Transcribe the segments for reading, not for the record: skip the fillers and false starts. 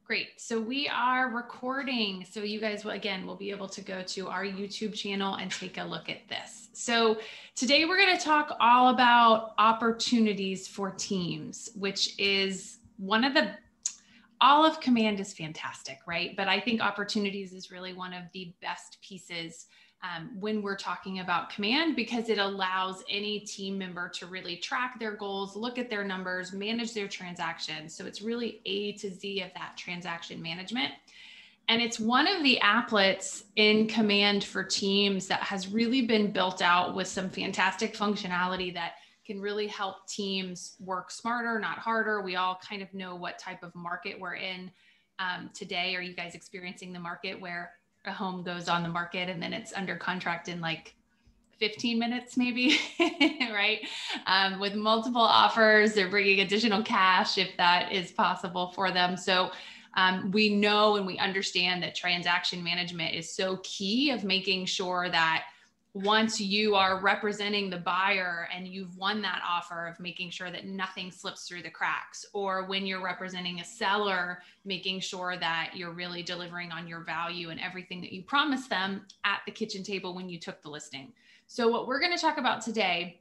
Great. So we are recording. So you guys will, again, will be able to go to our YouTube channel and take a look at this. So today we're going to talk all about opportunities for teams, which is one of the, all of Command is fantastic, right? But I think opportunities is really one of the best pieces when we're talking about Command, because it allows any team member to really track their goals, look at their numbers, manage their transactions. So it's really A to Z of that transaction management. And it's one of the applets in Command for Teams that has really been built out with some fantastic functionality that can really help teams work smarter, not harder. We all kind of know what type of market we're in today. Are you guys experiencing the market where a home goes on the market and then it's under contract in like 15 minutes maybe, right? With multiple offers, they're bringing additional cash if that is possible for them. So we know and we understand that transaction management is so key of making sure that once you are representing the buyer and you've won that offer, of making sure that nothing slips through the cracks, or when you're representing a seller, making sure that you're really delivering on your value and everything that you promised them at the kitchen table when you took the listing. So what we're going to talk about today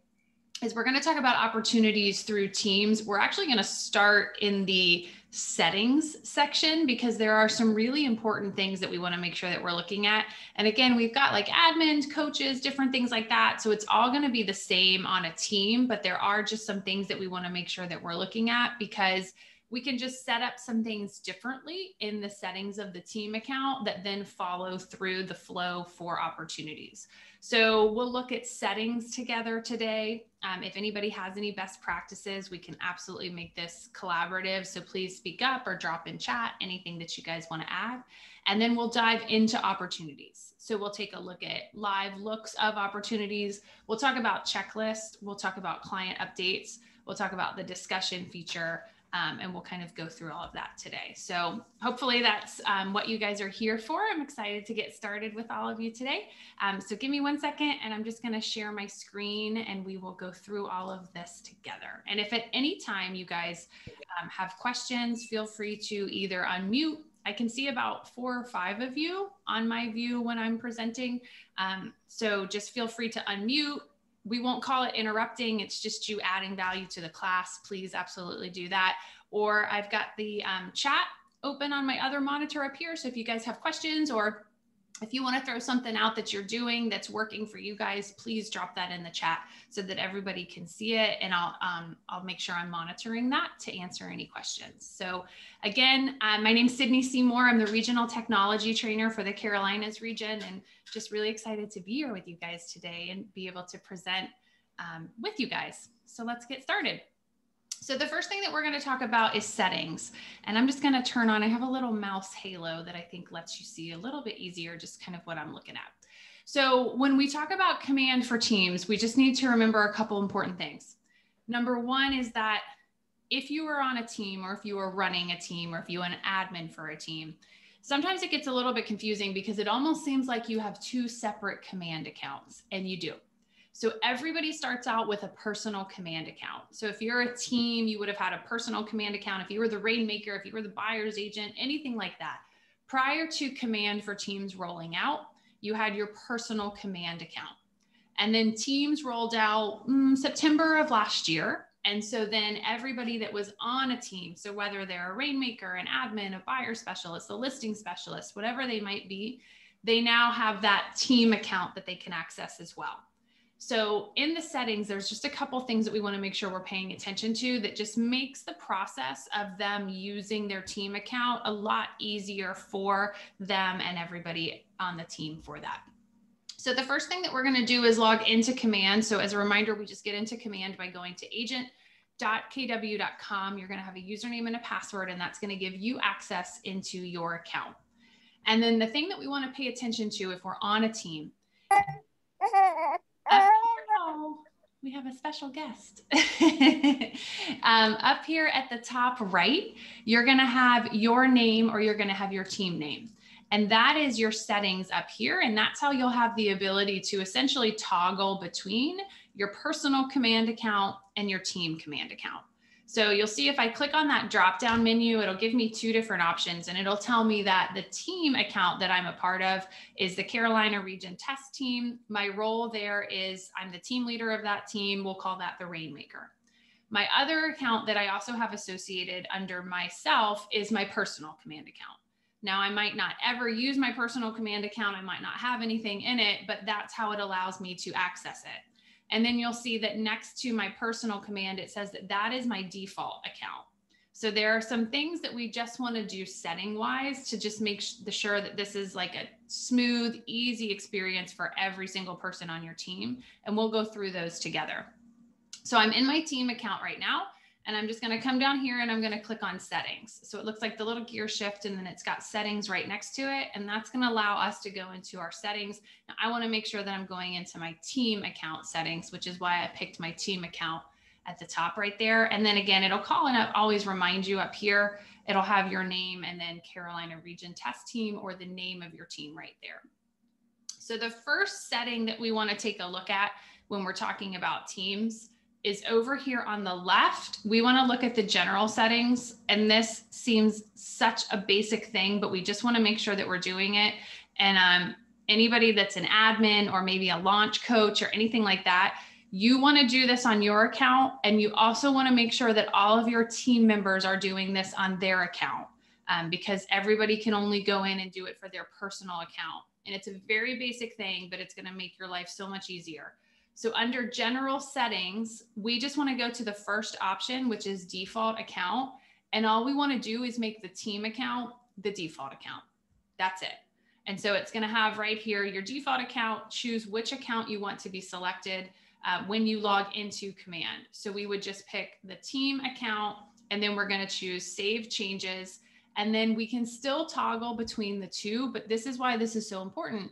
is we're going to talk about opportunities through Teams. We're actually going to start in the settings section because there are some really important things that we want to make sure that we're looking at. And again, we've got like admins, coaches, different things like that. So it's all going to be the same on a team, but there are just some things that we want to make sure that we're looking at, because we can just set up some things differently in the settings of the team account that then follow through the flow for opportunities. So we'll look at settings together today. If anybody has any best practices, we can absolutely make this collaborative. So please speak up or drop in chat anything that you guys want to add. And then we'll dive into opportunities. So we'll take a look at live looks of opportunities. We'll talk about checklists. We'll talk about client updates. We'll talk about the discussion feature. And we'll kind of go through all of that today. So hopefully that's what you guys are here for. I'm excited to get started with all of you today. So give me 1 second and I'm just going to share my screen and we will go through all of this together. And if at any time you guys have questions, feel free to either unmute. I can see about 4 or 5 of you on my view when I'm presenting. So just feel free to unmute. We won't call it interrupting. It's just you adding value to the class. Please absolutely do that. Or I've got the chat open on my other monitor up here. So if you guys have questions, or if you want to throw something out that you're doing that's working for you guys, please drop that in the chat so that everybody can see it. And I'll make sure I'm monitoring that to answer any questions. So again, my name's Seymour. I'm the regional technology trainer for the Carolinas region, and just really excited to be here with you guys today and be able to present with you guys. So let's get started. So the first thing that we're going to talk about is settings. And I'm just going to turn on, I have a little mouse halo that I think lets you see a little bit easier, just kind of what I'm looking at. So when we talk about Command for Teams, we just need to remember a couple important things. Number one is that if you are on a team, or if you are running a team, or if you are an admin for a team, sometimes it gets a little bit confusing because it almost seems like you have 2 separate Command accounts, and you do. So everybody starts out with a personal Command account. So if you're a team, you would have had a personal Command account. If you were the rainmaker, if you were the buyer's agent, anything like that. Prior to Command for Teams rolling out, you had your personal Command account. And then Teams rolled out September of last year. And so then everybody that was on a team, so whether they're a rainmaker, an admin, a buyer specialist, a listing specialist, whatever they might be, they now have that team account that they can access as well. So in the settings, there's just a couple things that we want to make sure we're paying attention to that just makes the process of them using their team account a lot easier for them and everybody on the team for that. So the first thing that we're going to do is log into Command. So as a reminder, we just get into Command by going to agent.kw.com. You're going to have a username and a password, and that's going to give you access into your account. And then the thing that we want to pay attention to if we're on a team, we have a special guest. Up here at the top right, you're going to have your name, or you're going to have your team name. And that is your settings up here. And that's how you'll have the ability to essentially toggle between your personal Command account and your team Command account. So you'll see if I click on that drop-down menu, it'll give me two different options, and it'll tell me that the team account that I'm a part of is the Carolina Region Test Team. My role there is I'm the team leader of that team. We'll call that the Rainmaker. My other account that I also have associated under myself is my personal command account. Now, I might not ever use my personal command account. I might not have anything in it, but that's how it allows me to access it. And then you'll see that next to my personal command, it says that that is my default account. So there are some things that we just want to do setting wise to just make sure that this is like a smooth, easy experience for every single person on your team. And we'll go through those together. So I'm in my team account right now, and I'm just going to come down here and I'm going to click on settings. So it looks like the little gear shift, and then it's got settings right next to it. And that's going to allow us to go into our settings. Now I want to make sure that I'm going into my team account settings, which is why I picked my team account at the top right there. And then again, it'll call and always remind you up here, it'll have your name and then Carolina Region Test Team, or the name of your team right there. So the first setting that we want to take a look at when we're talking about teams is over here on the left. We want to look at the general settings, and this seems such a basic thing, but we just want to make sure that we're doing it. And anybody that's an admin or maybe a launch coach or anything like that, you want to do this on your account, and you also want to make sure that all of your team members are doing this on their account, because everybody can only go in and do it for their personal account. And it's a very basic thing, but it's going to make your life so much easier. So under general settings, we just want to go to the first option, which is default account. And all we want to do is make the team account the default account. That's it. And so it's going to have right here your default account. Choose which account you want to be selected when you log into Command. So we would just pick the team account, and then we're going to choose Save Changes. And then we can still toggle between the two, but this is why this is so important.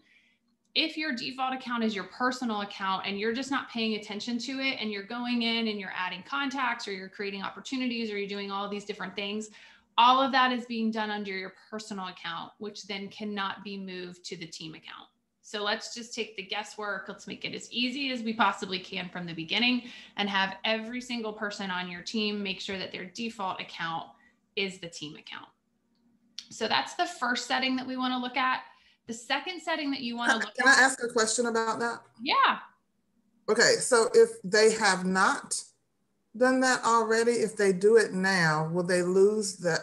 If your default account is your personal account and you're just not paying attention to it, and you're going in and you're adding contacts, or you're creating opportunities, or you're doing all these different things, all of that is being done under your personal account, which then cannot be moved to the team account. So let's just take the guesswork. Let's make it as easy as we possibly can from the beginning, and have every single person on your team make sure that their default account is the team account. So that's the first setting that we want to look at. The second setting that you want to look at. Can I ask a question about that? Yeah. Okay, so if they have not done that already, if they do it now, will they lose the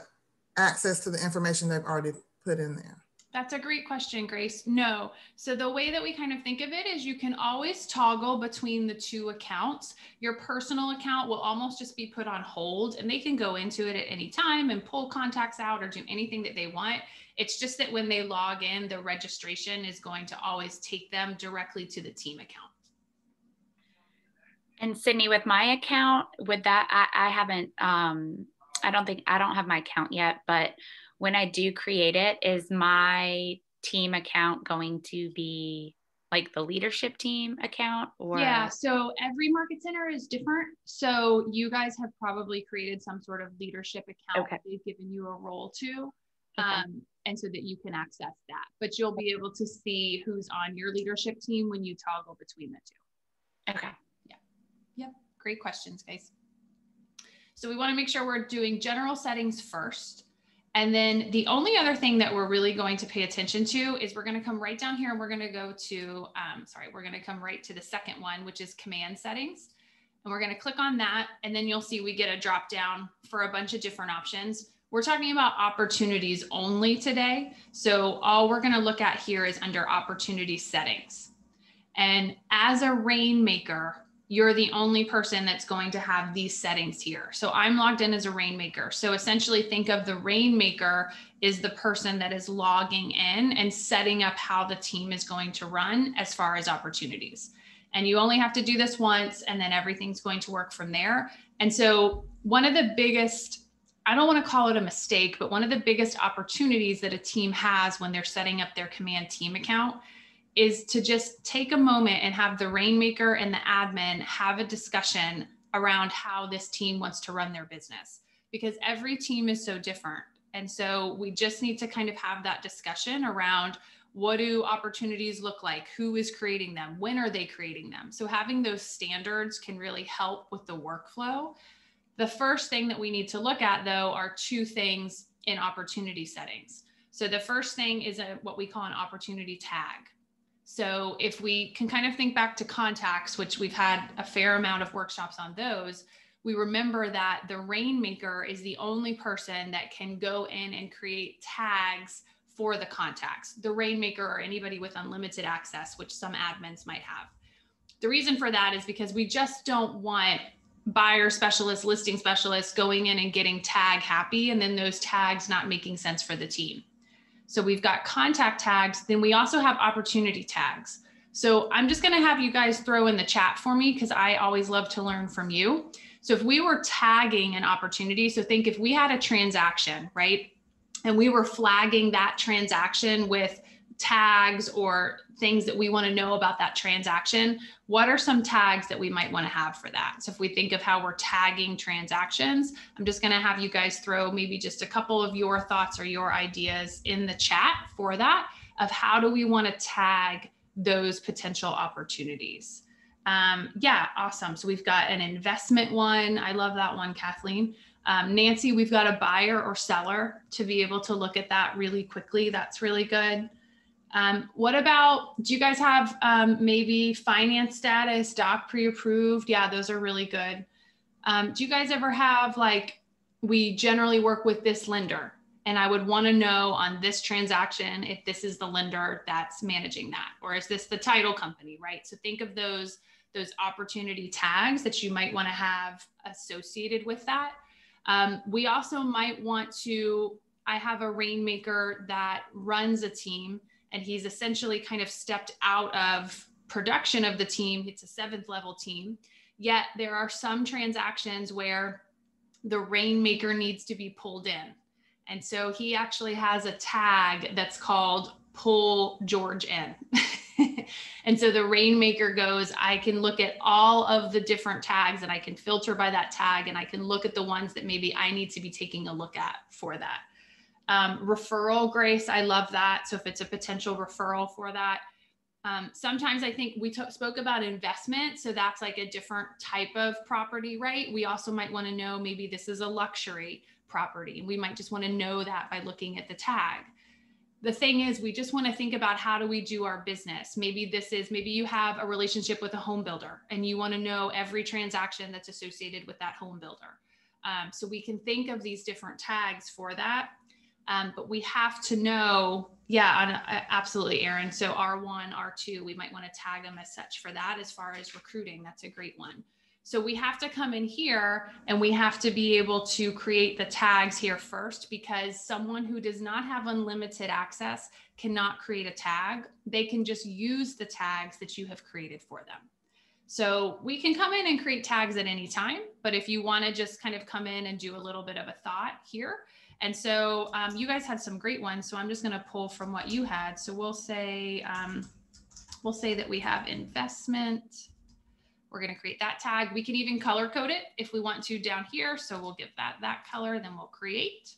access to the information they've already put in there? That's a great question, Grace. No. So the way that we kind of think of it is you can always toggle between the two accounts. Your personal account will almost just be put on hold, and they can go into it at any time and pull contacts out or do anything that they want. It's just that when they log in, the registration is going to always take them directly to the team account. And Sydney, with my account, with that, I haven't, I don't have my account yet, but when I do create it, is my team account going to be like the leadership team account? Or yeah, so every market center is different. So you guys have probably created some sort of leadership account that they've given you a role to. And so that you can access that, but you'll be able to see who's on your leadership team when you toggle between the two. Okay. Yeah. Yep. Great questions, guys. So we want to make sure we're doing general settings first. And then the only other thing that we're really going to pay attention to is we're going to come right down here, and we're going to go to, we're going to come right to the second one, which is command settings. And we're going to click on that. And then you'll see we get a drop down for a bunch of different options. We're talking about opportunities only today. So all we're going to look at here is under opportunity settings. And as a Rainmaker, you're the only person that's going to have these settings here. So I'm logged in as a Rainmaker. So essentially think of the Rainmaker is the person that is logging in and setting up how the team is going to run as far as opportunities. And you only have to do this once, and then everything's going to work from there. And so one of the biggest, I don't want to call it a mistake, but one of the biggest opportunities that a team has when they're setting up their command team account is to just take a moment and have the Rainmaker and the admin have a discussion around how this team wants to run their business, because every team is so different. And so we just need to kind of have that discussion around, what do opportunities look like? Who is creating them? When are they creating them? So having those standards can really help with the workflow. The first thing that we need to look at, though, are two things in opportunity settings. So the first thing is what we call an opportunity tag. So if we can kind of think back to contacts, which we've had a fair amount of workshops on those, we remember that the rainmaker is the only person that can go in and create tags for the contacts, the rainmaker or anybody with unlimited access, which some admins might have. The reason for that is because we just don't want buyer specialists, listing specialists going in and getting tag happy, and then those tags not making sense for the team. So we've got contact tags. Then we also have opportunity tags. So I'm just going to have you guys throw in the chat for me, because I always love to learn from you. So if we were tagging an opportunity, so think if we had a transaction, right? And we were flagging that transaction with tags or things that we want to know about that transaction, what are some tags that we might want to have for that? So if we think of how we're tagging transactions, I'm just going to have you guys throw maybe just a couple of your thoughts or your ideas in the chat for that, of how do we want to tag those potential opportunities. Yeah, awesome. So we've got an investment one. I love that one, Kathleen. Nancy, we've got a buyer or seller to be able to look at that really quickly. That's really good. What about, do you guys have maybe finance status, doc pre-approved? Yeah, those are really good. Do you guys ever have, like, we generally work with this lender, and I would want to know on this transaction if this is the lender that's managing that, or is this the title company, right? So think of those opportunity tags that you might want to have associated with that. We also might want to, I have a rainmaker that runs a team, and he's essentially kind of stepped out of production of the team. It's a 7th level team. Yet there are some transactions where the rainmaker needs to be pulled in. And so he actually has a tag that's called pull George in. And so the rainmaker goes, I can look at all of the different tags, and I can filter by that tag, and I can look at the ones that maybe I need to be taking a look at for that. Referral, Grace, I love that. So if it's a potential referral for that. Sometimes I think we spoke about investment. So that's like a different type of property, right? We also might want to know, maybe this is a luxury property. We might just want to know that by looking at the tag. The thing is, we just want to think about, how do we do our business? Maybe you have a relationship with a home builder, and you want to know every transaction that's associated with that home builder. So we can think of these different tags for that. But we have to know, absolutely, Erin. So R1, R2, we might want to tag them as such for that. As far as recruiting, that's a great one. So we have to come in here, and we have to be able to create the tags here first, because someone who does not have unlimited access cannot create a tag. They can just use the tags that you have created for them. So we can come in and create tags at any time, but if you want to just kind of come in and do a little bit of a thought here. And so you guys had some great ones. So I'm just going to pull from what you had. So we'll say that we have investment. We're going to create that tag. We can even color code it if we want to down here. So we'll give that color, then we'll create.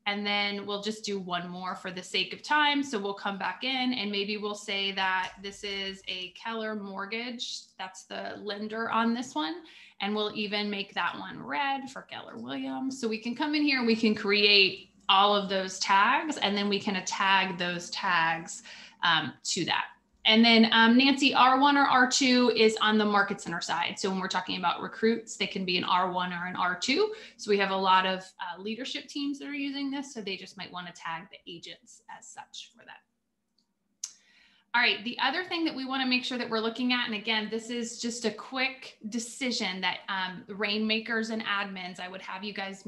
And then we'll just do one more for the sake of time. So we'll come back in, and maybe we'll say that this is a Keller Mortgage. That's the lender on this one. And we'll even make that one red for Keller Williams. So we can come in here and we can create all of those tags, and then we can tag those tags to that. And then Nancy, R1 or R2 is on the Market Center side. So when we're talking about recruits, they can be an R1 or an R2. So we have a lot of leadership teams that are using this. So they just might want to tag the agents as such for that. All right, the other thing that we want to make sure that we're looking at, and again, this is just a quick decision that rainmakers and admins, I would have you guys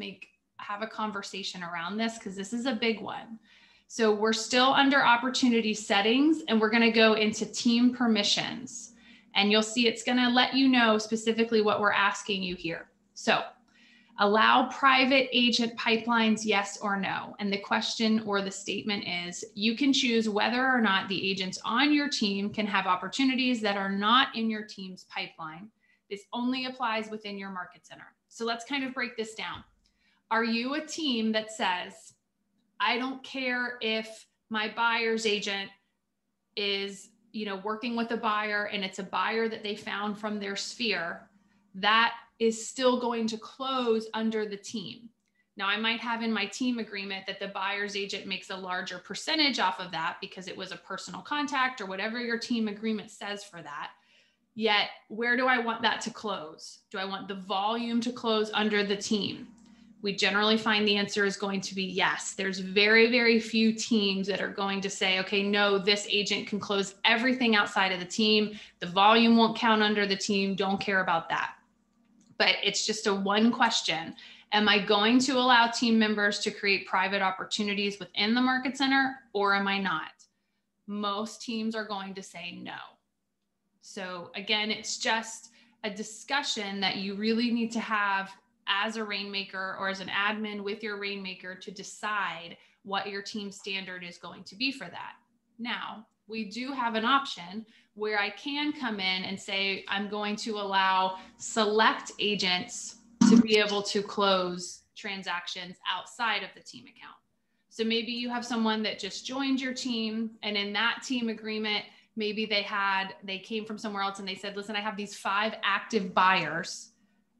have a conversation around this, because this is a big one. So we're still under opportunity settings, and we're going to go into team permissions, and you'll see it's going to let you know specifically what we're asking you here. So allow private agent pipelines, yes or no. And the question or the statement is, you can choose whether or not the agents on your team can have opportunities that are not in your team's pipeline. This only applies within your Market Center. So let's kind of break this down. Are you a team that says, I don't care if my buyer's agent is, working with a buyer, and it's a buyer that they found from their sphere, that is still going to close under the team. Now, I might have in my team agreement that the buyer's agent makes a larger percentage off of that because it was a personal contact or whatever your team agreement says for that. Yet, where do I want that to close? Do I want the volume to close under the team? We generally find the answer is going to be yes. There's very, very few teams that are going to say, okay, no, this agent can close everything outside of the team. The volume won't count under the team. Don't care about that. But it's just a one question. Am I going to allow team members to create private opportunities within the market center, or am I not? Most teams are going to say no. So again, it's just a discussion that you really need to have as a rainmaker or as an admin with your rainmaker to decide what your team standard is going to be for that. Now, we do have an option where I can come in and say, I'm going to allow select agents to be able to close transactions outside of the team account. So maybe you have someone that just joined your team, and in that team agreement, maybe they came from somewhere else and they said, listen, I have these 5 active buyers.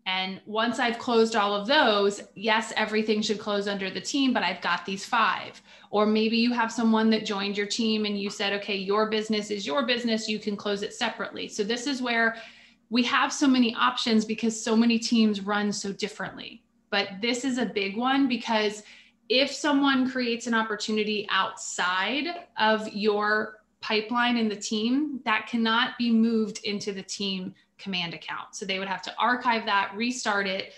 And once I've closed all of those, yes, everything should close under the team, but I've got these 5. Or maybe you have someone that joined your team and you said, okay, your business is your business. You can close it separately. So this is where we have so many options because so many teams run so differently. But this is a big one because if someone creates an opportunity outside of your pipeline in the team, that cannot be moved into the team command account. So they would have to archive that, restart it.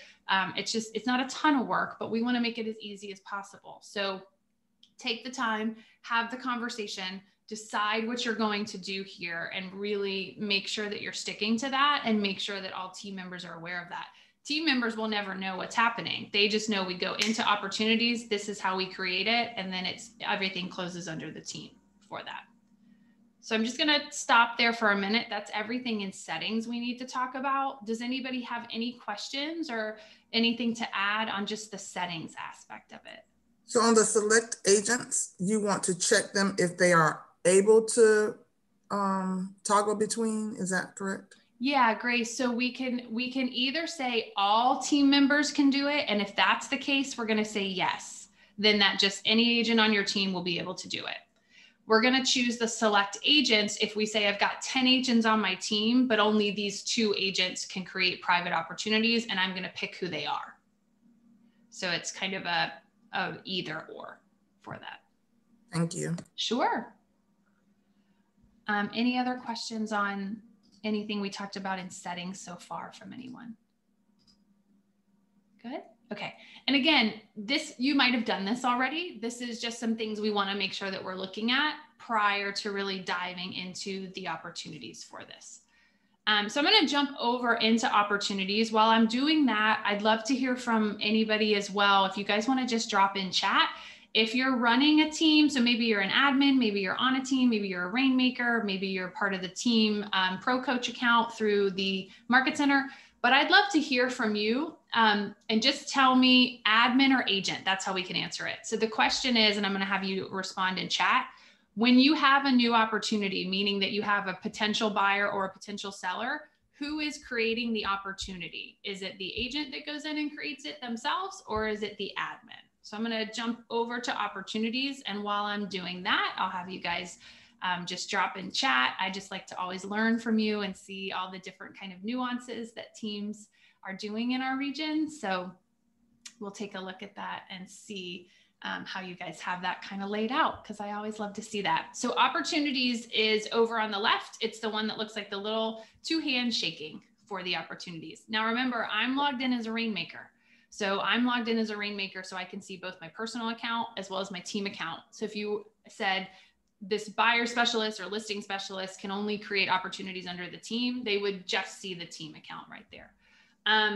It's not a ton of work, but we want to make it as easy as possible. So take the time, have the conversation, decide what you're going to do here, and really make sure that you're sticking to that and make sure that all team members are aware of that. Team members will never know what's happening. They just know we go into opportunities. This is how we create it. And then everything closes under the team for that. So I'm just going to stop there for a minute. That's everything in settings we need to talk about. Does anybody have any questions or anything to add on just the settings aspect of it? So on the select agents, you want to check them if they are able to toggle between, is that correct? Yeah, Grace. So we can either say all team members can do it. And if that's the case, we're going to say yes. Then that just any agent on your team will be able to do it. We're going to choose the select agents if we say I've got 10 agents on my team, but only these 2 agents can create private opportunities, and I'm going to pick who they are. So it's kind of a either or for that. Thank you. Sure. Any other questions on anything we talked about in settings so far from anyone? Good. Okay. And again, you might have done this already. This is just some things we want to make sure that we're looking at prior to really diving into the opportunities for this. So I'm going to jump over into opportunities. While I'm doing that, I'd love to hear from anybody as well. If you guys want to just drop in chat, if you're running a team, so maybe you're an admin, maybe you're on a team, maybe you're a rainmaker, maybe you're part of the team pro coach account through the market center, but I'd love to hear from you and just tell me admin or agent. That's how we can answer it. So the question is, and I'm going to have you respond in chat, when you have a new opportunity, meaning that you have a potential buyer or a potential seller, who is creating the opportunity? Is it the agent that goes in and creates it themselves, or is it the admin? So I'm going to jump over to opportunities. And while I'm doing that, I'll have you guys just drop in chat. I just like to always learn from you and see all the different kind of nuances that teams are doing in our region. So we'll take a look at that and see how you guys have that kind of laid out, because I always love to see that. So opportunities is over on the left. It's the one that looks like the little 2 hands shaking for the opportunities. Now remember, I'm logged in as a rainmaker. So I'm logged in as a rainmaker so I can see both my personal account as well as my team account. So if you said this buyer specialist or listing specialist can only create opportunities under the team, they would just see the team account right there.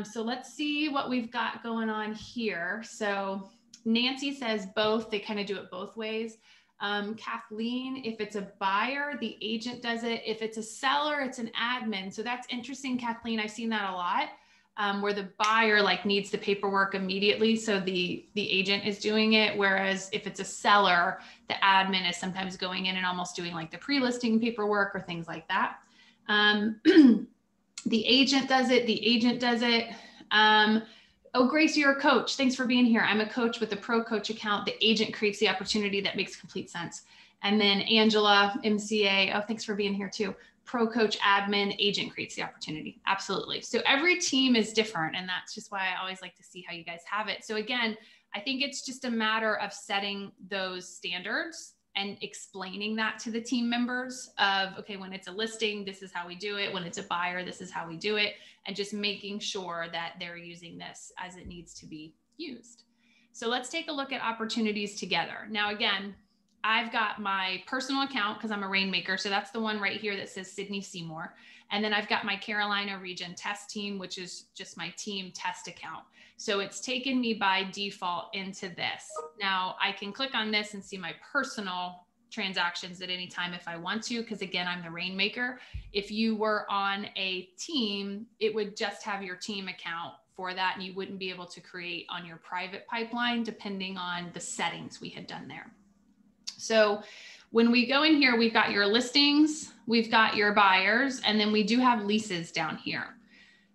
So let's see what we've got going on here. So Nancy says both, they kind of do it both ways. Kathleen, if it's a buyer, the agent does it. If it's a seller, it's an admin. So that's interesting, Kathleen. I've seen that a lot. Where the buyer needs the paperwork immediately. So the agent is doing it. Whereas if it's a seller, the admin is sometimes going in and almost doing the pre-listing paperwork or things like that. The agent does it. Oh, Grace, you're a coach. Thanks for being here. I'm a coach with a pro coach account. The agent creates the opportunity. That makes complete sense. And then Angela, MCA. Oh, thanks for being here too. Pro coach, admin, agent creates the opportunity. Absolutely. So every team is different. And that's just why I always like to see how you guys have it. So again, I think it's just a matter of setting those standards and explaining that to the team members of, okay, when it's a listing, this is how we do it. When it's a buyer, this is how we do it. And just making sure that they're using this as it needs to be used. So let's take a look at opportunities together. Now, again, I've got my personal account because I'm a rainmaker. So that's the one right here that says Sydney Seymour. And then I've got my Carolina region test team, which is just my team test account. So it's taken me by default into this. Now I can click on this and see my personal transactions at any time if I want to, because again, I'm the rainmaker. If you were on a team, it would just have your team account for that. And you wouldn't be able to create on your private pipeline, depending on the settings we had done there. So when we go in here, we've got your listings, we've got your buyers, and then we do have leases down here.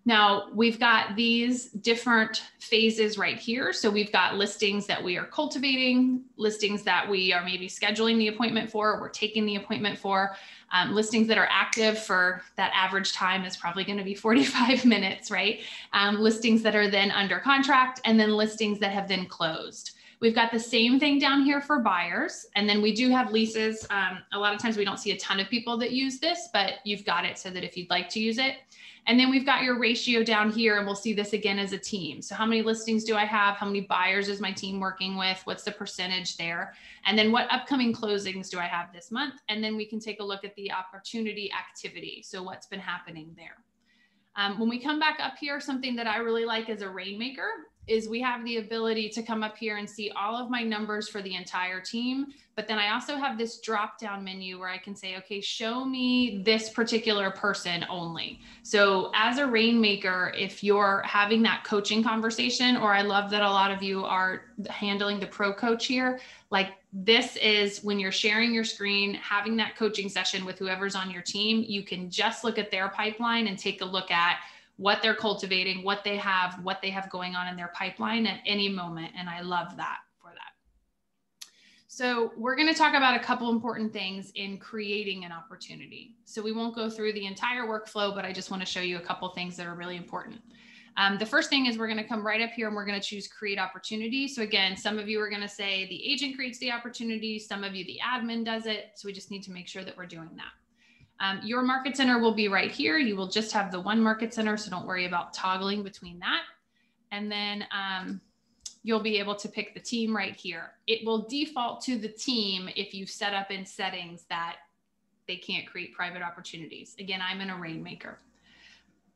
Now we've got these different phases right here. So we've got listings that we are cultivating, listings that we are maybe scheduling the appointment for, we're taking the appointment for, listings that are active for that average time is probably going to be 45 minutes, right? Listings that are then under contract, and then listings that have then closed. We've got the same thing down here for buyers. And then we do have leases. A lot of times we don't see a ton of people that use this, but you've got it so that if you'd like to use it. And then we've got your ratio down here, and we'll see this again as a team. So how many listings do I have? How many buyers is my team working with? What's the percentage there? And then what upcoming closings do I have this month? And then we can take a look at the opportunity activity. So what's been happening there? When we come back up here, something that I really like as a rainmaker is we have the ability to come up here and see all of my numbers for the entire team. But then I also have this drop down menu where I can say, okay, show me this particular person only. So as a rainmaker, if you're having that coaching conversation, or I love that a lot of you are handling the pro coach here, like this is when you're sharing your screen, having that coaching session with whoever's on your team, you can just look at their pipeline and take a look at what they're cultivating, what they have going on in their pipeline at any moment. And I love that for that. So we're going to talk about a couple important things in creating an opportunity. So we won't go through the entire workflow, but I just want to show you a couple things that are really important. The first thing is we're going to come right up here and we're going to choose create opportunity. So again, some of you are going to say the agent creates the opportunity. Some of you, the admin does it. So we just need to make sure that we're doing that. Your market center will be right here. You will just have the one market center, so don't worry about toggling between that. And then you'll be able to pick the team right here. It will default to the team if you've set up in settings that they can't create private opportunities. Again, I'm in a rainmaker.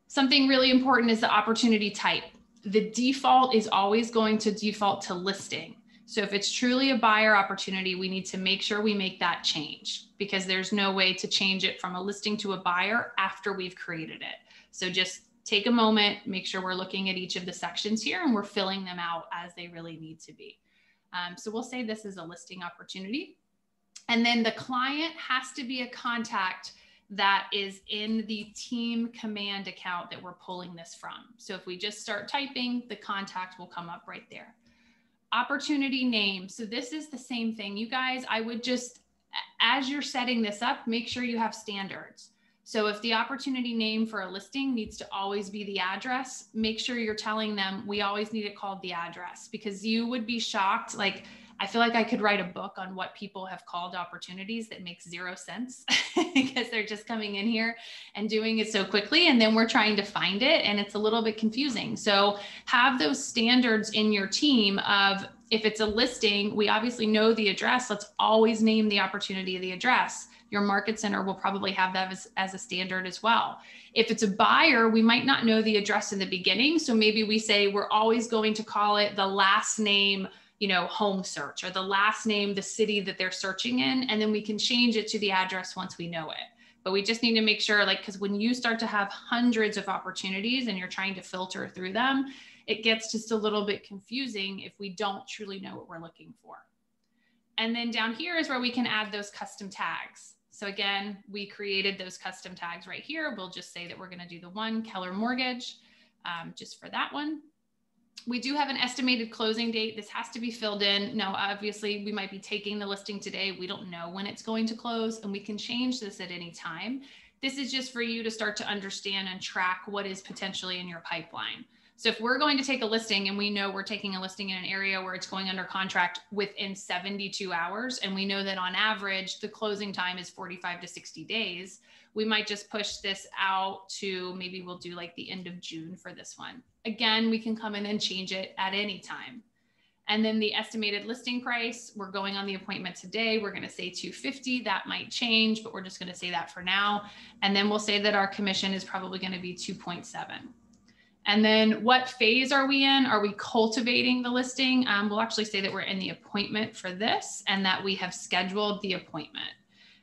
Something really important is the opportunity type. The default is always going to default to listing. So if it's truly a buyer opportunity, we need to make sure we make that change, because there's no way to change it from a listing to a buyer after we've created it. So just take a moment, make sure we're looking at each of the sections here and we're filling them out as they really need to be. So we'll say this is a listing opportunity. And then the client has to be a contact that is in the team command account that we're pulling this from. So if we just start typing, the contact will come up right there. Opportunity name. So this is the same thing. You guys, I would just, as you're setting this up, make sure you have standards. So if the opportunity name for a listing needs to always be the address, make sure you're telling them we always need it called the address, because you would be shocked. Like, I feel like I could write a book on what people have called opportunities that makes zero sense because they're just coming in here and doing it so quickly. And then we're trying to find it and it's a little bit confusing. So have those standards in your team of, if it's a listing, we obviously know the address. Let's always name the opportunity of the address. Your market center will probably have that as a standard as well. If it's a buyer, we might not know the address in the beginning. So maybe we say we're always going to call it the last name, home search, or the last name, the city that they're searching in. And then we can change it to the address once we know it. But we just need to make sure, because when you start to have hundreds of opportunities and you're trying to filter through them, it gets just a little bit confusing if we don't truly know what we're looking for. And then down here is where we can add those custom tags. So again, we created those custom tags right here. We'll just say that we're going to do the one Keller Mortgage. just for that one. We do have an estimated closing date. This has to be filled in. Now, obviously, we might be taking the listing today. We don't know when it's going to close, and we can change this at any time. This is just for you to start to understand and track what is potentially in your pipeline. So if we're going to take a listing and we know we're taking a listing in an area where it's going under contract within 72 hours, and we know that on average, the closing time is 45 to 60 days, we might just push this out to maybe we'll do like the end of June for this one. Again, we can come in and change it at any time. And then the estimated listing price, we're going on the appointment today. We're going to say $250. That might change, but we're just going to say that for now. And then we'll say that our commission is probably going to be 2.7. And then what phase are we in? Are we cultivating the listing? We'll actually say that we're in the appointment for this and that we have scheduled the appointment.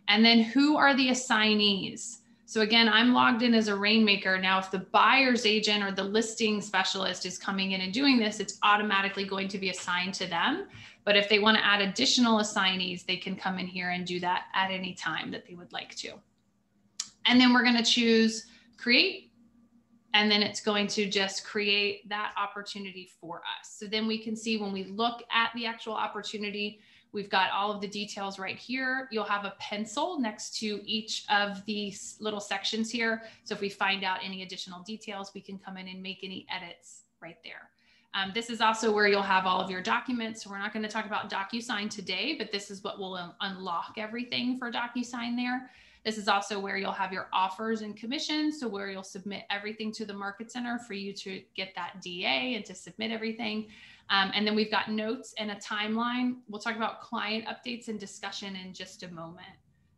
And then who are the assignees? So again, I'm logged in as a rainmaker. Now, if the buyer's agent or the listing specialist is coming in and doing this, it's automatically going to be assigned to them. But if they want to add additional assignees, they can come in here and do that at any time that they would like to. And then we're going to choose create. And then it's going to just create that opportunity for us. So then we can see when we look at the actual opportunity, we've got all of the details right here. You'll have a pencil next to each of these little sections here. So if we find out any additional details, we can come in and make any edits right there. This is also where you'll have all of your documents. So we're not going to talk about DocuSign today, but this is what will unlock everything for DocuSign there. This is also where you'll have your offers and commissions. So where you'll submit everything to the Market Center for you to get that DA and to submit everything. And then we've got notes and a timeline. We'll talk about client updates and discussion in just a moment.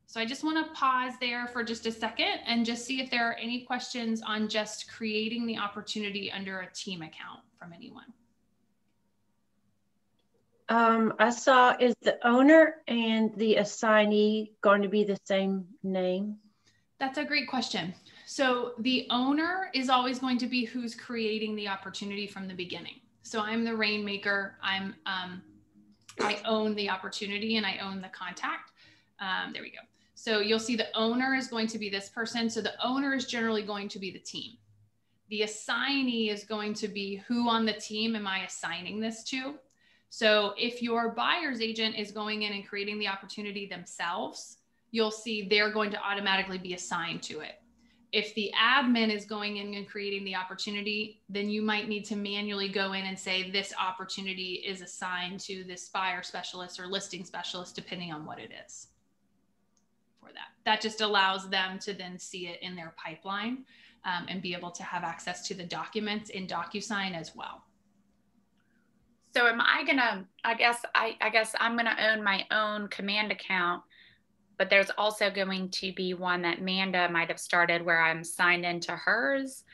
So I just want to pause there for just a second and just see if there are any questions on just creating the opportunity under a team account from anyone. I saw, is the owner and the assignee going to be the same name? That's a great question. So the owner is always going to be who's creating the opportunity from the beginning. So I'm the rainmaker. I own the opportunity and I own the contact. There we go. So you'll see the owner is going to be this person. So the owner is generally going to be the team. The assignee is going to be who on the team am I assigning this to? So if your buyer's agent is going in and creating the opportunity themselves, you'll see they're going to automatically be assigned to it. If the admin is going in and creating the opportunity, then you might need to manually go in and say this opportunity is assigned to this buyer specialist or listing specialist, depending on what it is for that. That just allows them to then see it in their pipeline and be able to have access to the documents in DocuSign as well. So am I gonna, I guess I'm gonna own my own command account, but there's also going to be one that Manda might have started where I'm signed into hers.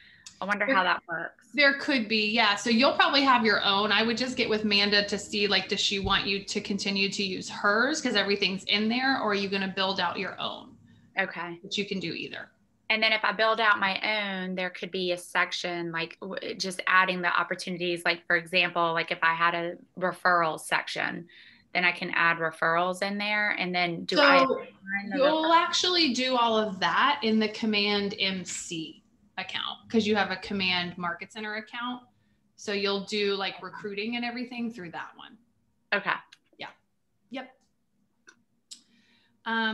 I wonder how that works. There could be, yeah. So you'll probably have your own. I would just get with Manda to see, like, does she want you to continue to use hers because everything's in there, or are you gonna build out your own? Okay. But you can do either. And then if I build out my own, there could be a section like just adding the opportunities. Like, for example, like if I had a referral section, then I can add referrals in there. And then you'll actually do all of that in the Command MC account because you have a Command Market Center account. So you'll do like recruiting and everything through that one. Okay. Yeah. Yep.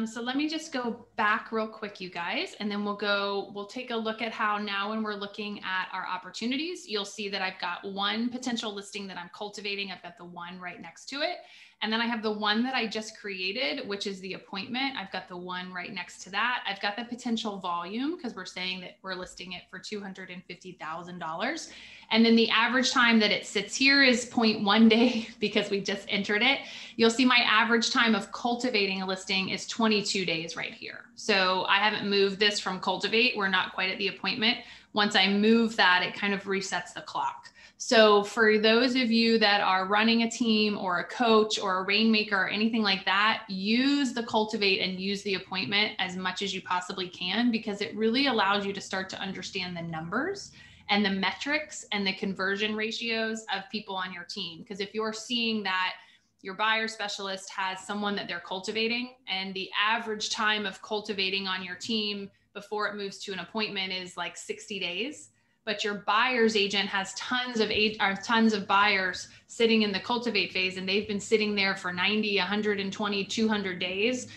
So let me just go back real quick, you guys, and then we'll take a look at how now when we're looking at our opportunities, you'll see that I've got one potential listing that I'm cultivating. I've got the one right next to it. And then I have the one that I just created, which is the appointment. I've got the one right next to that. I've got the potential volume because we're saying that we're listing it for $250,000. And then the average time that it sits here is 0.1 day because we just entered it. You'll see my average time of cultivating a listing is 22 days right here. So I haven't moved this from cultivate. We're not quite at the appointment. Once I move that, it kind of resets the clock. So for those of you that are running a team or a coach or a rainmaker or anything like that, use the cultivate and use the appointment as much as you possibly can, because it really allows you to start to understand the numbers and the metrics and the conversion ratios of people on your team. Because if you're seeing that your buyer specialist has someone that they're cultivating and the average time of cultivating on your team before it moves to an appointment is like 60 days, but your buyer's agent has tons of buyers sitting in the cultivate phase, and they've been sitting there for 90, 120, 200 days,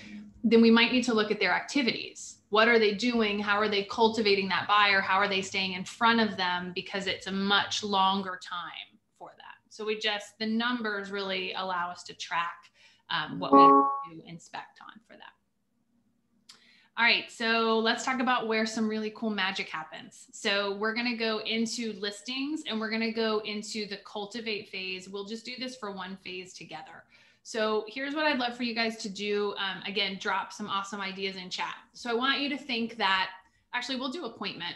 then we might need to look at their activities. What are they doing? How are they cultivating that buyer? How are they staying in front of them? Because it's a much longer time for that. So the numbers really allow us to track what we need to inspect on for that. All right, so let's talk about where some really cool magic happens. So we're gonna go into listings and we're gonna go into the cultivate phase. We'll just do this for one phase together. So here's what I'd love for you guys to do. Again, drop some awesome ideas in chat. So I want you to think that, actually we'll do appointment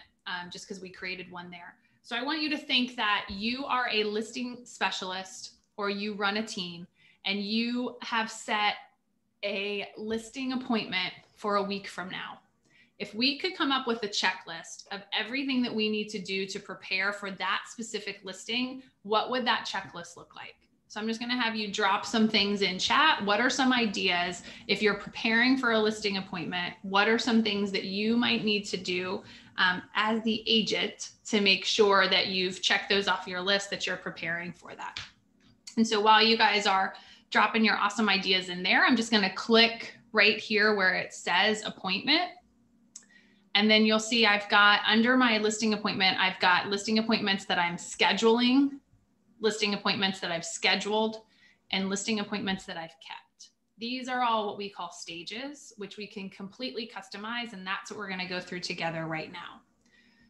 just because we created one there. So I want you to think that you are a listing specialist or you run a team and you have set a listing appointment for a week from now. If we could come up with a checklist of everything that we need to do to prepare for that specific listing, what would that checklist look like? So I'm just going to have you drop some things in chat. What are some ideas if you're preparing for a listing appointment? What are some things that you might need to do as the agent to make sure that you've checked those off your list, that you're preparing for that? And so while you guys are dropping your awesome ideas in there, I'm just going to click right here where it says appointment. And then you'll see I've got under my listing appointment, I've got listing appointments that I'm scheduling, listing appointments that I've scheduled, and listing appointments that I've kept. These are all what we call stages, which we can completely customize. And that's what we're going to go through together right now.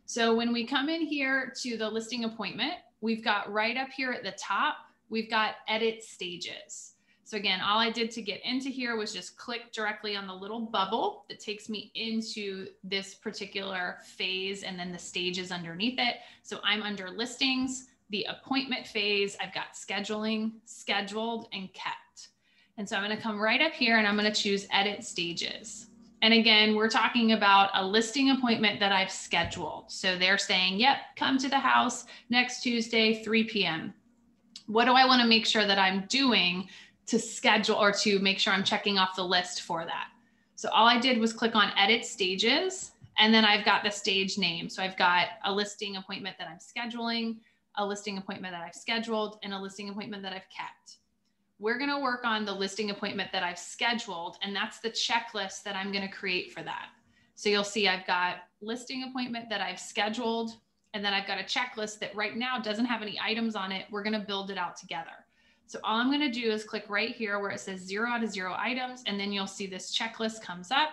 So when we come in here to the listing appointment, we've got right up here at the top, we've got edit stages. So again, all I did to get into here was just click directly on the little bubble that takes me into this particular phase and then the stages underneath it. So I'm under listings, the appointment phase, I've got scheduling, scheduled, and kept. And so I'm going to come right up here and I'm going to choose edit stages. And again, we're talking about a listing appointment that I've scheduled. So they're saying, yep, come to the house next Tuesday, 3 p.m. What do I want to make sure that I'm doing to schedule or to make sure I'm checking off the list for that? So all I did was click on edit stages, and then I've got the stage name. So I've got a listing appointment that I'm scheduling, a listing appointment that I've scheduled, and a listing appointment that I've kept. We're going to work on the listing appointment that I've scheduled, and that's the checklist that I'm going to create for that. So you'll see I've got listing appointment that I've scheduled, and then I've got a checklist that right now doesn't have any items on it. We're going to build it out together. So all I'm going to do is click right here where it says 0 out of 0 items, and then you'll see this checklist comes up.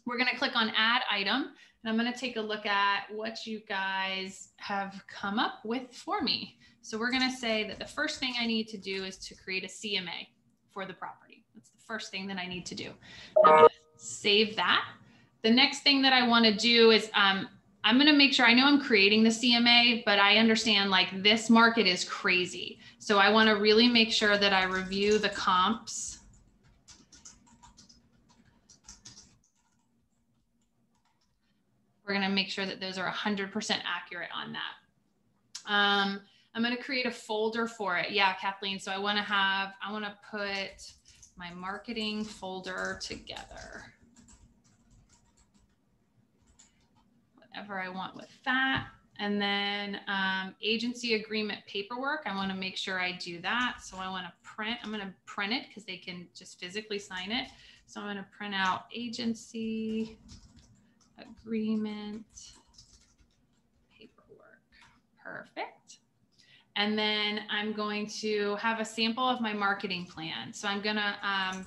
We're going to click on add item, and I'm going to take a look at what you guys have come up with for me. So we're going to say that the first thing I need to do is to create a CMA for the property. That's the first thing that I need to do. I'm going to save that. The next thing that I want to do is I'm going to make sure, I know I'm creating the CMA, but I understand like this market is crazy. So I want to really make sure that I review the comps. We're going to make sure that those are 100% accurate on that. I'm going to create a folder for it. Yeah, Kathleen. So I want to put my marketing folder together. Whatever I want with that. And then agency agreement paperwork, I want to make sure I do that. So I want to print, I'm going to print it because they can just physically sign it. So I'm going to print out agency agreement paperwork. Perfect. And then I'm going to have a sample of my marketing plan. So I'm going to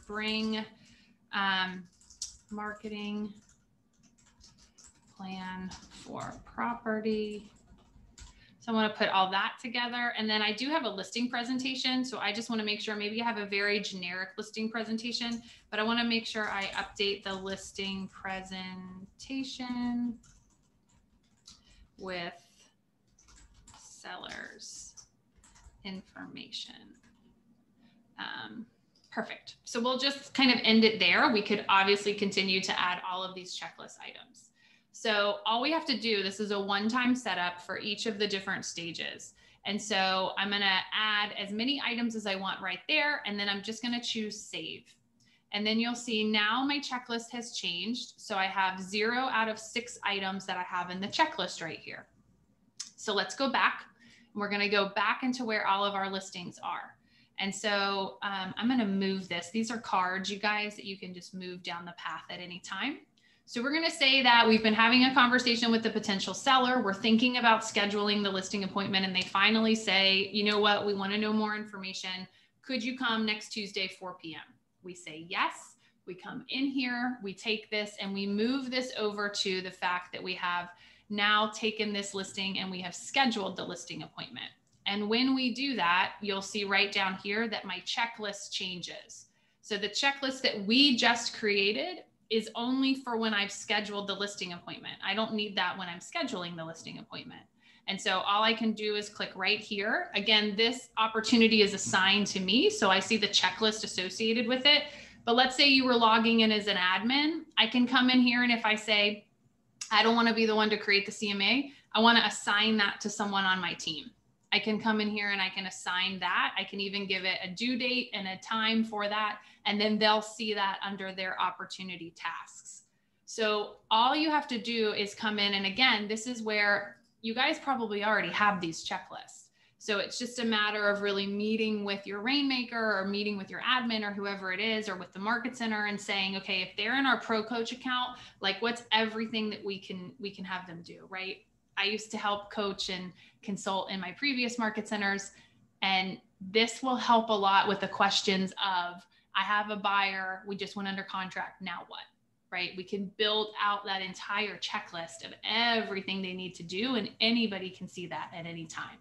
bring marketing plan for property. So I want to put all that together. And then I do have a listing presentation. So I just want to make sure, maybe I have a very generic listing presentation, but I want to make sure I update the listing presentation with sellers information. Perfect. So we'll just kind of end it there. We could obviously continue to add all of these checklist items. So all we have to do, this is a one-time setup for each of the different stages. And so I'm going to add as many items as I want right there. And then I'm just going to choose save. And then you'll see now my checklist has changed. So I have 0 out of 6 items that I have in the checklist right here. So let's go back. We're going to go back into where all of our listings are. And so I'm going to move this. These are cards, you guys, that you can just move down the path at any time. So we're going to say that we've been having a conversation with the potential seller. We're thinking about scheduling the listing appointment, and they finally say, you know what, we want to know more information. Could you come next Tuesday, 4 p.m.? We say yes. We come in here, we take this, and we move this over to the fact that we have now taken this listing and we have scheduled the listing appointment. And when we do that, you'll see right down here that my checklist changes. So the checklist that we just created is only for when I've scheduled the listing appointment. I don't need that when I'm scheduling the listing appointment. And so all I can do is click right here. Again, this opportunity is assigned to me, so I see the checklist associated with it. But let's say you were logging in as an admin. I can come in here, and if I say, I don't want to be the one to create the CMA, I want to assign that to someone on my team. I can come in here and I can assign that. I can even give it a due date and a time for that. And then they'll see that under their opportunity tasks. So all you have to do is come in. And again, this is where you guys probably already have these checklists. So it's just a matter of really meeting with your rainmaker or meeting with your admin or whoever it is, or with the market center, and saying, okay, if they're in our pro coach account, like what's everything that we can have them do, right? I used to help coach and consult in my previous market centers. And this will help a lot with the questions of, I have a buyer, we just went under contract, now what, right? We can build out that entire checklist of everything they need to do, and anybody can see that at any time.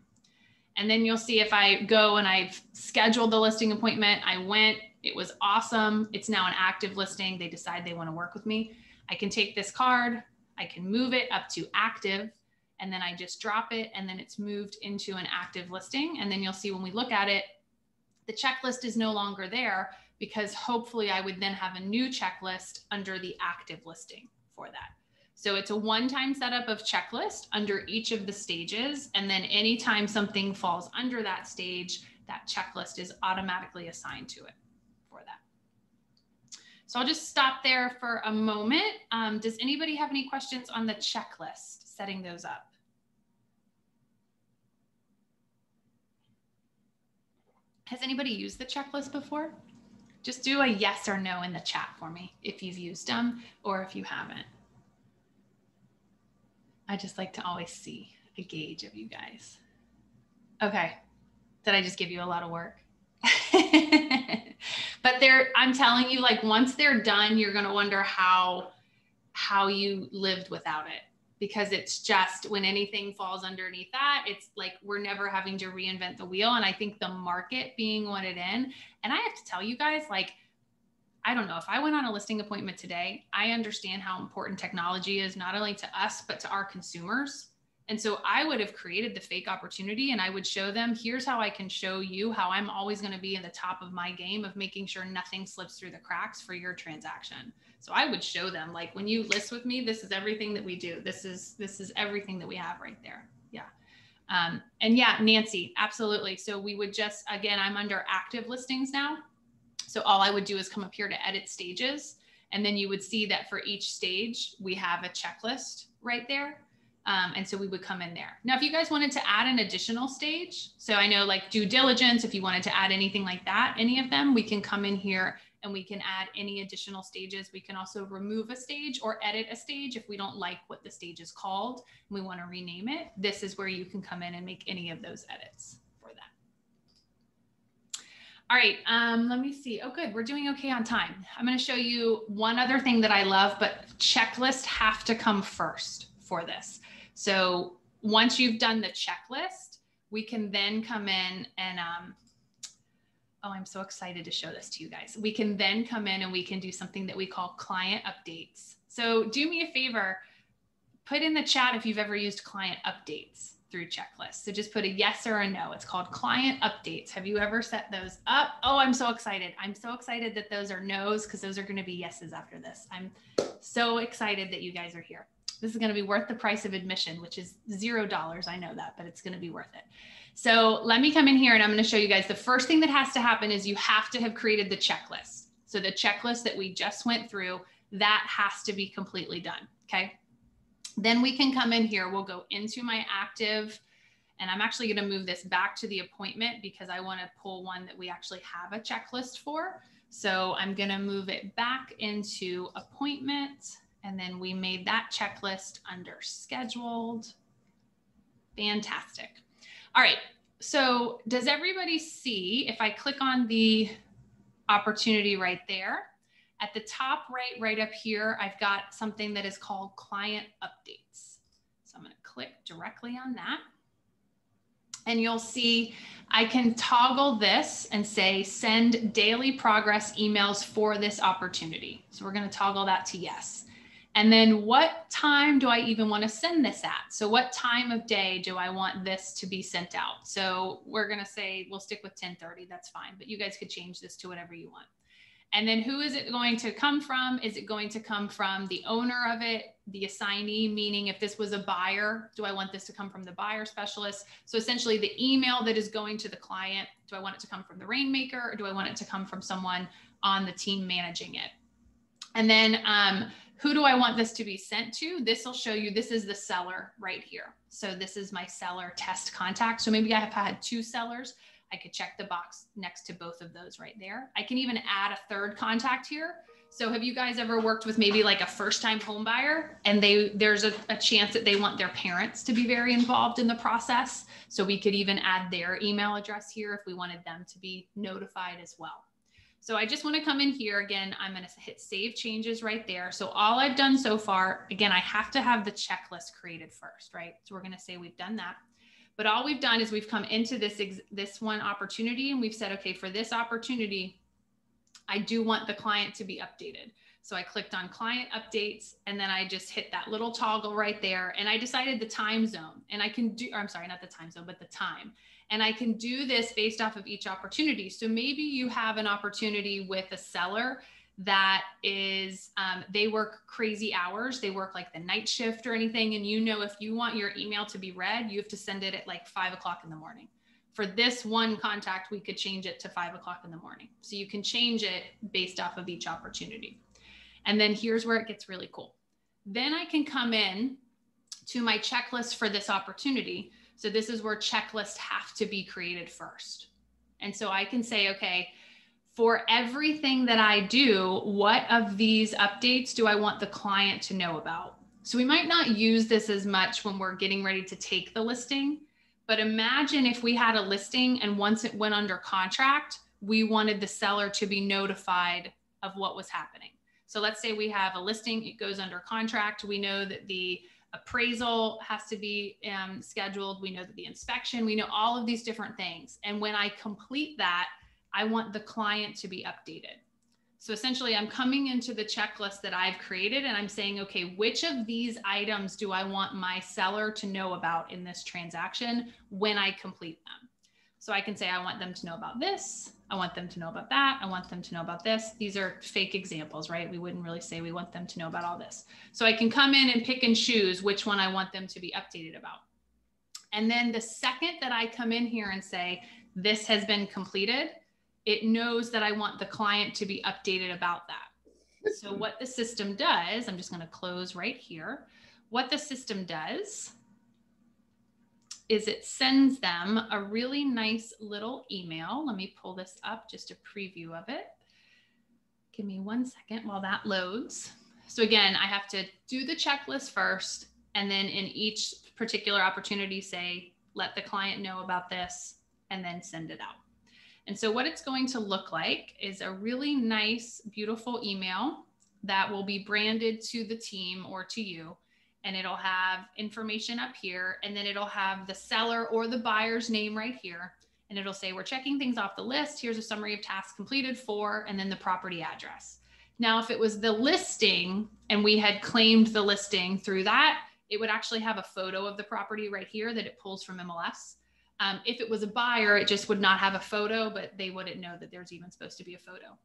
And then you'll see if I go and I've scheduled the listing appointment, I went, it was awesome. It's now an active listing. They decide they want to work with me. I can take this card, I can move it up to active, and then I just drop it, and then it's moved into an active listing. And then you'll see when we look at it, the checklist is no longer there, because hopefully I would then have a new checklist under the active listing for that. So it's a one-time setup of checklist under each of the stages. And then anytime something falls under that stage, that checklist is automatically assigned to it for that. So I'll just stop there for a moment. Does anybody have any questions on the checklist, setting those up? Has anybody used the checklist before? Just do a yes or no in the chat for me if you've used them or if you haven't. I just like to always see a gauge of you guys. Okay, did I just give you a lot of work? But I'm telling you, like once they're done, you're gonna wonder how you lived without it. Because it's just, when anything falls underneath that, it's like we're never having to reinvent the wheel. And I think the market being what it in, and I have to tell you guys, like, I don't know, if I went on a listing appointment today, I understand how important technology is, not only to us, but to our consumers. And so I would have created the fake opportunity, and I would show them, here's how I can show you how I'm always going to be in the top of my game of making sure nothing slips through the cracks for your transaction. So I would show them, like, when you list with me, this is everything that we do. This is everything that we have right there. Yeah. And yeah, Nancy, absolutely. So we would just, again, I'm under active listings now. So all I would do is come up here to edit stages. And then you would see that for each stage, we have a checklist right there. And so we would come in there. Now, if you guys wanted to add an additional stage, so I know like due diligence, if you wanted to add anything like that, any of them, we can come in here and we can add any additional stages. We can also remove a stage or edit a stage if we don't like what the stage is called and we want to rename it. This is where you can come in and make any of those edits for that. All right, let me see. Oh, good, we're doing okay on time. I'm going to show you one other thing that I love, but checklists have to come first for this. So once you've done the checklist, we can then come in and, oh, I'm so excited to show this to you guys. We can then come in and we can do something that we call client updates. So do me a favor, put in the chat if you've ever used client updates through checklists. So just put a yes or a no. It's called client updates. Have you ever set those up? Oh, I'm so excited. I'm so excited that those are no's, because those are going to be yeses after this. I'm so excited that you guys are here. This is going to be worth the price of admission, which is $0. I know that, but it's going to be worth it. So let me come in here and I'm going to show you guys the first thing that has to happen is you have to have created the checklist. So the checklist that we just went through, that has to be completely done. Okay. Then we can come in here. We'll go into my active And I'm actually going to move this back to the appointment because I want to pull one that we actually have a checklist for. So I'm going to move it back into appointment. And then we made that checklist under scheduled. Fantastic. All right. So does everybody see, if I click on the opportunity right there, at the top right up here, I've got something that is called client updates. So I'm going to click directly on that. And you'll see I can toggle this and say send daily progress emails for this opportunity. So we're going to toggle that to yes. And then what time do I even want to send this at? So what time of day do I want this to be sent out? So we're going to say we'll stick with 10:30. That's fine. But you guys could change this to whatever you want. And then who is it going to come from? Is it going to come from the owner of it, the assignee, meaning if this was a buyer, do I want this to come from the buyer specialist? So essentially the email that is going to the client, do I want it to come from the rainmaker or do I want it to come from someone on the team managing it? And then who do I want this to be sent to? This will show you, this is the seller right here. So this is my seller test contact. So maybe I have had 2 sellers. I could check the box next to both of those right there. I can even add a 3rd contact here. So have you guys ever worked with maybe like a first-time home buyer and there's a chance that they want their parents to be very involved in the process? So we could even add their email address here if we wanted them to be notified as well. So I just want to come in here again. I'm going to hit save changes right there. So all I've done so far, again, I have to have the checklist created first, right? So we're going to say we've done that. But all we've done is we've come into this one opportunity and we've said, okay, for this opportunity, I do want the client to be updated. So I clicked on client updates and then I just hit that little toggle right there. And I decided the time zone and I can do, or I'm sorry, not the time zone, but the time. And I can do this based off of each opportunity. So maybe you have an opportunity with a seller that is, they work crazy hours. They work like the night shift or anything. And you know, if you want your email to be read, you have to send it at like 5 o'clock in the morning. For this one contact, we could change it to 5 o'clock in the morning. So you can change it based off of each opportunity. And then here's where it gets really cool. Then I can come in to my checklist for this opportunity. So this is where checklists have to be created first. And so I can say, okay, for everything that I do, what of these updates do I want the client to know about? So we might not use this as much when we're getting ready to take the listing, but imagine if we had a listing and once it went under contract, we wanted the seller to be notified of what was happening. So let's say we have a listing, it goes under contract. We know that the appraisal has to be scheduled. We know that the inspection, we know all of these different things. And when I complete that, I want the client to be updated. So essentially I'm coming into the checklist that I've created and I'm saying, okay, which of these items do I want my seller to know about in this transaction when I complete them? So I can say, I want them to know about this. I want them to know about that. I want them to know about this. These are fake examples, right? We wouldn't really say we want them to know about all this. So I can come in and pick and choose which one I want them to be updated about. And then the second that I come in here and say, this has been completed, it knows that I want the client to be updated about that. So what the system does, I'm just going to close right here. What the system does is it sends them a really nice little email. Let me pull this up, just a preview of it. Give me 1 second while that loads. So again, I have to do the checklist first, and then in each particular opportunity say, let the client know about this, and then send it out. And so what it's going to look like is a really nice, beautiful email that will be branded to the team or to you. And it'll have information up here, and then it'll have the seller or the buyer's name right here. And it'll say, we're checking things off the list. Here's a summary of tasks completed for, and then the property address. Now, if it was the listing and we had claimed the listing through that, it would actually have a photo of the property right here that it pulls from MLS. If it was a buyer, it just would not have a photo, but they wouldn't know that there's even supposed to be a photo.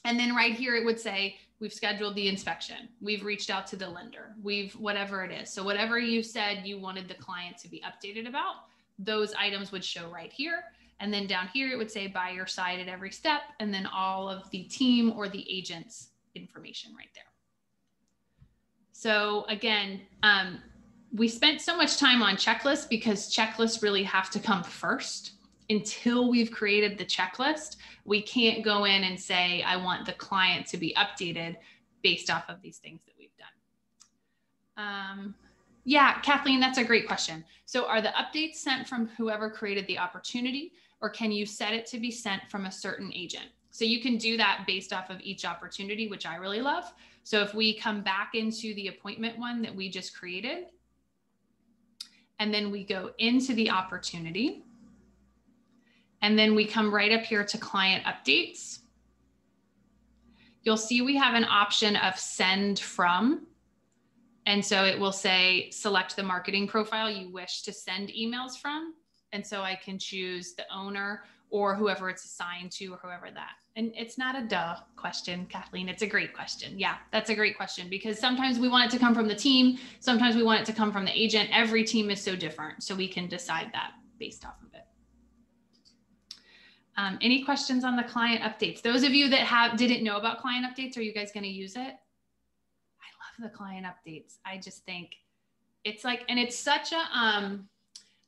And then right here, it would say, we've scheduled the inspection. We've reached out to the lender. We've whatever it is. So whatever you said you wanted the client to be updated about, those items would show right here. And then down here, it would say by your side at every step, and then all of the team or the agent's information right there. So again, we spent so much time on checklists because checklists really have to come first. Until we've created the checklist, we can't go in and say, I want the client to be updated based off of these things that we've done. Yeah, Kathleen, that's a great question. So are the updates sent from whoever created the opportunity, or can you set it to be sent from a certain agent? So you can do that based off of each opportunity, which I really love. So if we come back into the appointment one that we just created, and then we go into the opportunity, and then we come right up here to client updates, you'll see we have an option of send from. And so it will say, select the marketing profile you wish to send emails from. And so I can choose the owner or whoever it's assigned to, or whoever that. And it's not a duh question, Kathleen. It's a great question. Yeah, that's a great question, because sometimes we want it to come from the team. Sometimes we want it to come from the agent. Every team is so different. So we can decide that based off of it. Any questions on the client updates? Those of you that didn't know about client updates, are you guys going to use it? I love the client updates. I just think it's like, and it's such a,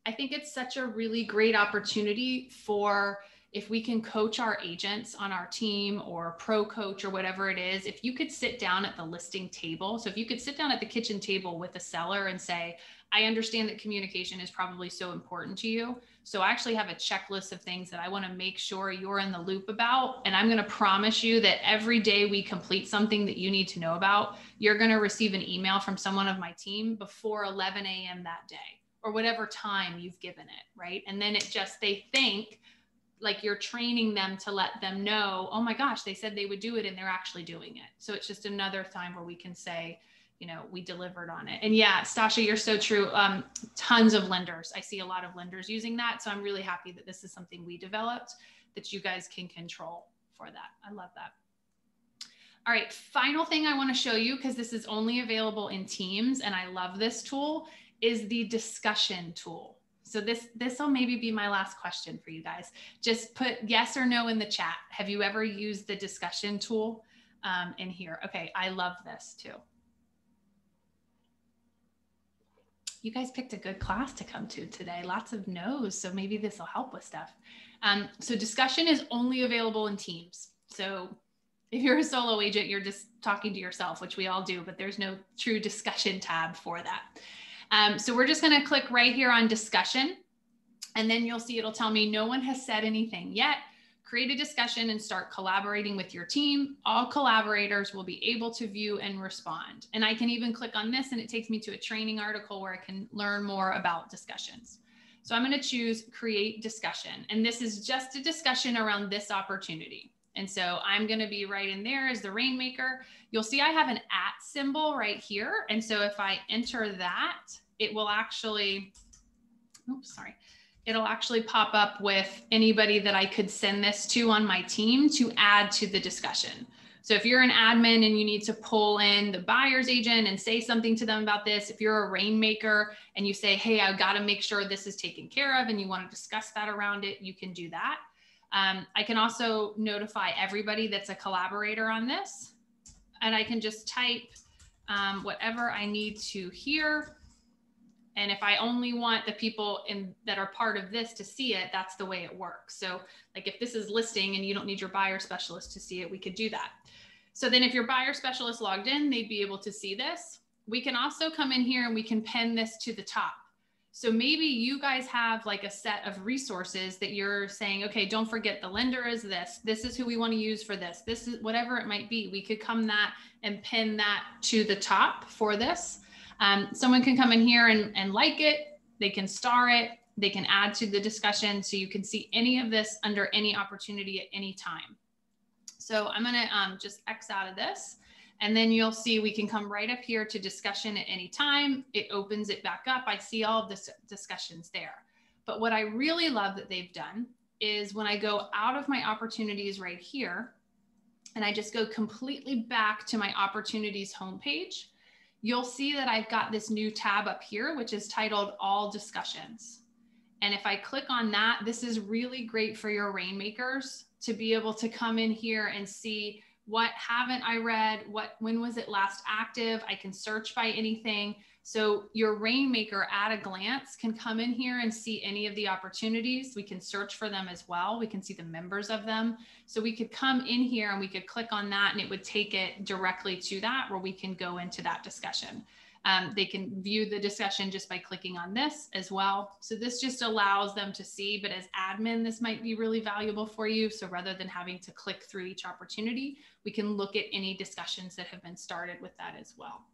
I think it's such a really great opportunity for, if we can coach our agents on our team or pro coach or whatever it is, if you could sit down at the listing table. So if you could sit down at the kitchen table with a seller and say, I understand that communication is probably so important to you. So I actually have a checklist of things that I want to make sure you're in the loop about. And I'm going to promise you that every day we complete something that you need to know about, you're going to receive an email from someone of my team before 11 a.m. that day, or whatever time you've given it, right? And then they think like you're training them to let them know, oh my gosh, they said they would do it and they're actually doing it. So it's just another time where we can say, you know, we delivered on it. And yeah, Stasha, you're so true. Tons of lenders. I see a lot of lenders using that. So I'm really happy that this is something we developed that you guys can control for that. I love that. All right, final thing I want to show you, because this is only available in Teams and I love this tool, is the discussion tool. So this will maybe be my last question for you guys. Just put yes or no in the chat. Have you ever used the discussion tool in here? Okay, I love this too. You guys picked a good class to come to today. Lots of no's, so maybe this will help with stuff. So discussion is only available in Teams. So if you're a solo agent, you're just talking to yourself, which we all do, but there's no true discussion tab for that. So we're just gonna click right here on discussion, and then you'll see it'll tell me no one has said anything yet. Create a discussion and start collaborating with your team. All collaborators will be able to view and respond. And I can even click on this and it takes me to a training article where I can learn more about discussions. So I'm gonna choose create discussion. And this is just a discussion around this opportunity. And so I'm gonna be right in there as the rainmaker. You'll see I have an @ symbol right here. And so if I enter that, it will actually, oops, sorry. It'll actually pop up with anybody that I could send this to on my team to add to the discussion. So if you're an admin and you need to pull in the buyer's agent and say something to them about this, if you're a rainmaker and you say, hey, I've got to make sure this is taken care of and you want to discuss that around it, you can do that. I can also notify everybody that's a collaborator on this. And I can just type whatever I need to here. And if I only want the people that are part of this to see it, that's the way it works. So like if this is listing and you don't need your buyer specialist to see it, we could do that. So then if your buyer specialist logged in, they'd be able to see this. We can also come in here and we can pin this to the top. So maybe you guys have like a set of resources that you're saying, okay, don't forget the lender is this. This is who we want to use for this. This is whatever it might be. We could come that and pin that to the top for this. Someone can come in here and like it, they can star it, they can add to the discussion. So you can see any of this under any opportunity at any time. So I'm gonna just X out of this. And then you'll see we can come right up here to discussion at any time. It opens it back up. I see all of the discussions there. But what I really love that they've done is when I go out of my opportunities right here, and I just go completely back to my opportunities homepage, you'll see that I've got this new tab up here, which is titled All Discussions. And if I click on that, this is really great for your rainmakers to be able to come in here and see what haven't I read? When was it last active? I can search by anything. So your Rainmaker at a glance can come in here and see any of the opportunities. We can search for them as well. We can see the members of them. So we could come in here and we could click on that and it would take it directly to that where we can go into that discussion. They can view the discussion just by clicking on this as well. So this just allows them to see, but as admin, this might be really valuable for you. So rather than having to click through each opportunity, we can look at any discussions that have been started with that as well.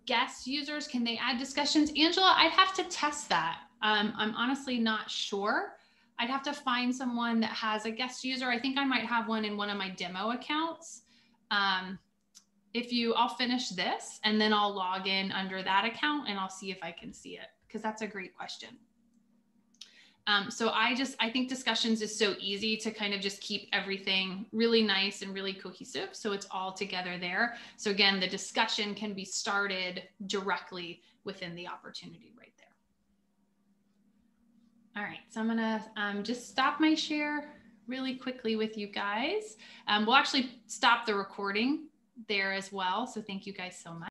Guest users, can they add discussions? Angela, I'd have to test that. I'm honestly not sure. I'd have to find someone that has a guest user. I think I might have one in one of my demo accounts. I'll finish this and then I'll log in under that account and I'll see if I can see it, because that's a great question. So I think discussions is so easy to kind of just keep everything really nice and really cohesive. So it's all together there. So again, the discussion can be started directly within the opportunity right there. All right, so I'm gonna just stop my share really quickly with you guys. We'll actually stop the recording there as well. So thank you guys so much.